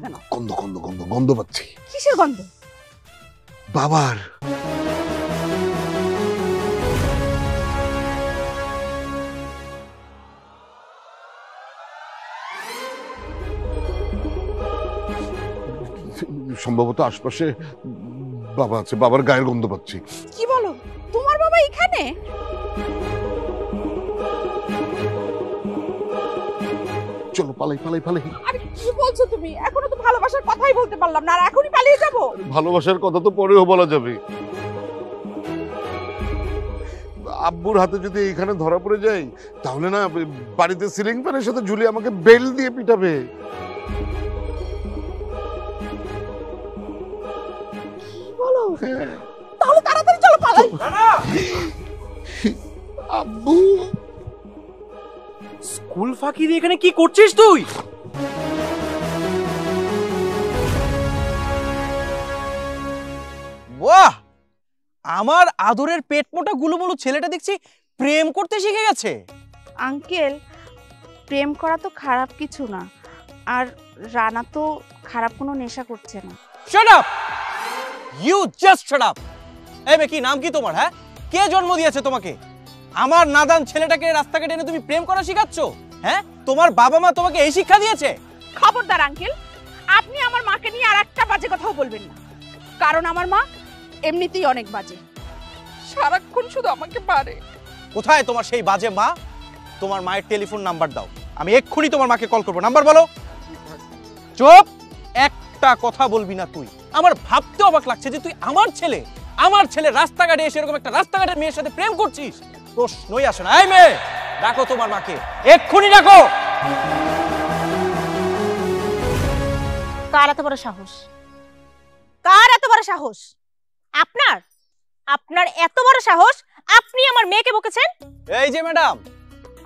কেন? গন্ধ গন্ধ গন্ধ গন্ধ পাচ্ছি। কিসের গন্ধ? বাবার। সম্ভবত আশপাশে বাবা আছে, বাবার গায়ের গন্ধ পাচ্ছি। কি বলো? তোমার বাবা এখানে? চলো পালাই পালাই পালাই। আরে কি বলছো তুমি? এখনো তো ভালোবাসার কথাই বলতে পারলাম না, আর এখনই পালিয়ে যাব? ভালোবাসার কথা তো পরেও বলা যাবে। আব্বুর হাতে যদি এইখানে ধরা পড়ে যাই তাহলে না বাড়িতে সিলিং ফ্যানের সাথে ঝুলিয়ে আমাকে বেল দিয়ে পিটাবে। তাহলে তাড়াতাড়ি চলো পালাই। আব্বু, স্কুল ফাঁকি দিয়ে এখানে কি করছিস তুই? বাহ, আমার আদরের পেট মোটা গুলুমুলু ছেলেটা দেখছি প্রেম করতে শিখে গেছে। আঙ্কেল, প্রেম করা তো খারাপ কিছু না, আর রানা তো খারাপ কোনো নেশা করছে না। Shut up, you just shut up. এই মেয়ে, কি নাম কি তোমার? হ্যাঁ, কে জন্ম দিয়েছে তোমাকে? আমার নাদান ছেলেটাকে রাস্তাঘাটে এনে তুমি প্রেম করা শিখাচ্ছ? হ্যাঁ, তোমার বাবা মা তোমাকে এই শিক্ষা দিয়েছে? খবরদার আঙ্কেল, আপনি আমার মাকে নিয়ে আর একটা বাজে কথাও বলবেন না, কারণ আমার মা এমনিতেই অনেক বাজে, সারাক্ষণ শুধু আমাকে মারে। কোথায় তোমার সেই বাজে মা? তোমার মায়ের টেলিফোন নাম্বার দাও, আমি এক্ষুনি তোমার মাকে কল করবো। নাম্বার বলো। চুপ, একটা কথা বলবি না তুই। আমার ভাবতে অবাক লাগছে যে তুই আমার ছেলে রাস্তাঘাটে এসে এরকম একটা রাস্তাঘাটের মেয়ের সাথে প্রেম করছিস। প্রশ্নই আসে না। এই মেয়ে, ডাকো তোমার মাকে, এক্ষুনি ডাকো। কার এত বড় সাহস? কার এত বড় সাহস? আপনার? আপনার এত বড় সাহস আপনি আমার মেয়েকে বকেছেন? এই যে ম্যাডাম,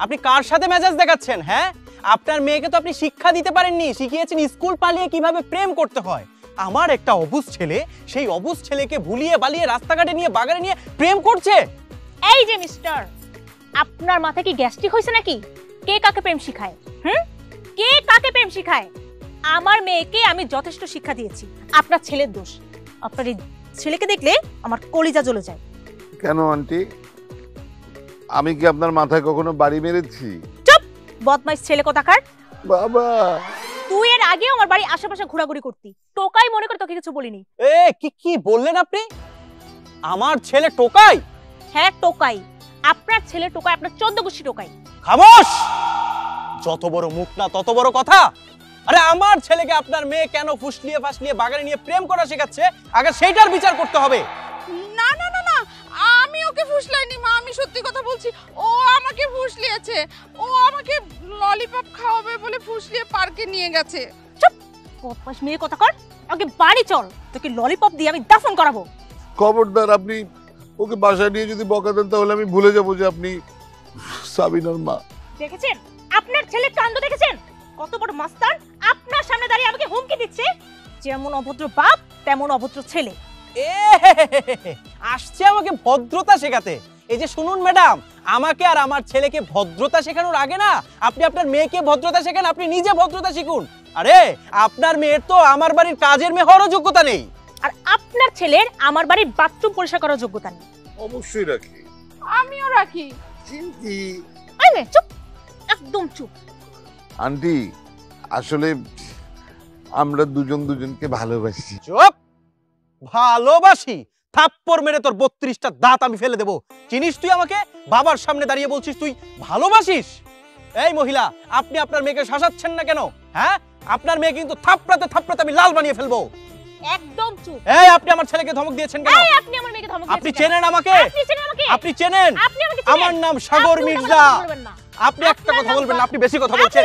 আপনি কার সাথে মেজাজ দেখাচ্ছেন? হ্যাঁ, আপনার মেয়েকে তো আপনি শিক্ষা দিতে পারেননি, শিখিয়েছেন স্কুল পালিয়ে কিভাবে প্রেম করতে হয়। আমার একটা অবুঝ ছেলে সেই অবুঝ ছেলেকে ভুলিয়ে বালিয়ে রাস্তাঘাটে নিয়ে বাগানে নিয়ে প্রেম করছে। এই যে মিস্টার, আপনার মাথায় কি গ্যাস্ট্রিক হয়েছে নাকি? কে কাকে প্রেম শিখায়? কে কাকে প্রেম শিখায়? আমার মেয়েকে আমি যথেষ্ট শিক্ষা দিয়েছি। আপনার ছেলের দোষ। আপনার এই ছেলেকে দেখলে আমার কলিজা জ্বলে যায়। কেন আন্টি, আমি কি আপনার মাথায় কখনো বাড়ি মেরেছি? চুপ, বদমাইশ ছেলে কোথাকার। বাবা, তুই এর আগেও আমার বাড়ির আশেপাশে ঘোরাঘুরি করতি, টোকাই মনে করে তোকে কিছু বলিনি। এ কি বললেন আপনি? আমার ছেলে টোকাই? হ্যাঁ টোকাই, আপনার ছেলে টোকাই, আপনার 14 গোষ্ঠী টোকাই। খামোশ, যত বড় মুখ না তত বড় কথা। আরে আমার ছেলেকে আপনার মেয়ে কেন ফুসলিয়ে ফাসলিয়ে বাগানে নিয়ে প্রেম করা শেখাচ্ছে, আগে সেইটার বিচার করতে হবে। না না না না, আমি ওকে ফুসলাইনি মা, আমি সত্যি কথা বলছি। ও আমাকে ফুসলিয়েছে, ও আমাকে ললিপপ খাওয়াবে বলে ফুসলিয়ে পার্কে নিয়ে গেছে। চুপ, বদমাশ মেয়ে কোথাকার। আগে বাড়ি চল, তোকে ললিপপ দিয়ে আমি দাফন করাবো। খবরদার, আপনি ওকে বাসায় নিয়ে যদি বকা দেন তাহলে আমি ভুলে যাবো যে আপনি সাবিনার মা। দেখেছেন আপনার ছেলে কাণ্ড? দেখেছেন কত বড় মাস্তান আপনার সামনে দাঁড়িয়ে আমাকে হুমকি দিচ্ছে। যেমন অভদ্র বাপ তেমন অভদ্র ছেলে। আসছে আমাকে ভদ্রতা শেখাতে। এই যে শুনুন ম্যাডাম, আমাকে আর আমার ছেলেকে ভদ্রতা শেখানোর আগে না আপনি আপনার মেয়েকে ভদ্রতা শেখান, আপনি নিজে ভদ্রতা শিখুন। আরে আপনার মেয়ের তো আমার বাড়ির কাজের মেয়ে হওয়ার যোগ্যতা নেই, আর আপনার ছেলের আমার বাড়ির বাথরুম পরিষ্কার করার যোগ্যতা নেই। অবশ্যই রাখি। আমিও রাখি। চিন্তি। এই মেয়ে চুপ, একদম চুপ। আন্টি, আসলে আমরা দুজন দুজনকে ভালোবাসি। চুপ, ভালোবাসি? থাপ্পড় মেরে তোর 32টা দাঁত আমি ফেলে দেবো। চিনিস তুই আমাকে? বাবার সামনে দাঁড়িয়ে বলছিস তুই ভালোবাসিস? এই মহিলা, আপনি আপনার মেয়েকে শাসাচ্ছেন না কেন? হ্যাঁ, আপনার মেয়ে কিন্তু থাপড়াতে থাপড়াতে আমি লাল বানিয়ে ফেলবো। একদম চুপ। এই আপনি আমার ছেলেকে ধমক দিয়েছেন কেন? এই আপনি আমার মেয়েকে ধমক দিয়েছেন? আপনি চেনেন আমাকে? আপনি চেনেন আমাকে? আপনি চেনেন? আপনি আমাকে চেনেন? আমার নাম সাগর মির্জা। বলবেন না। আপনি একটা কথা বলবেন না, আপনি বেশি কথা বলছেন।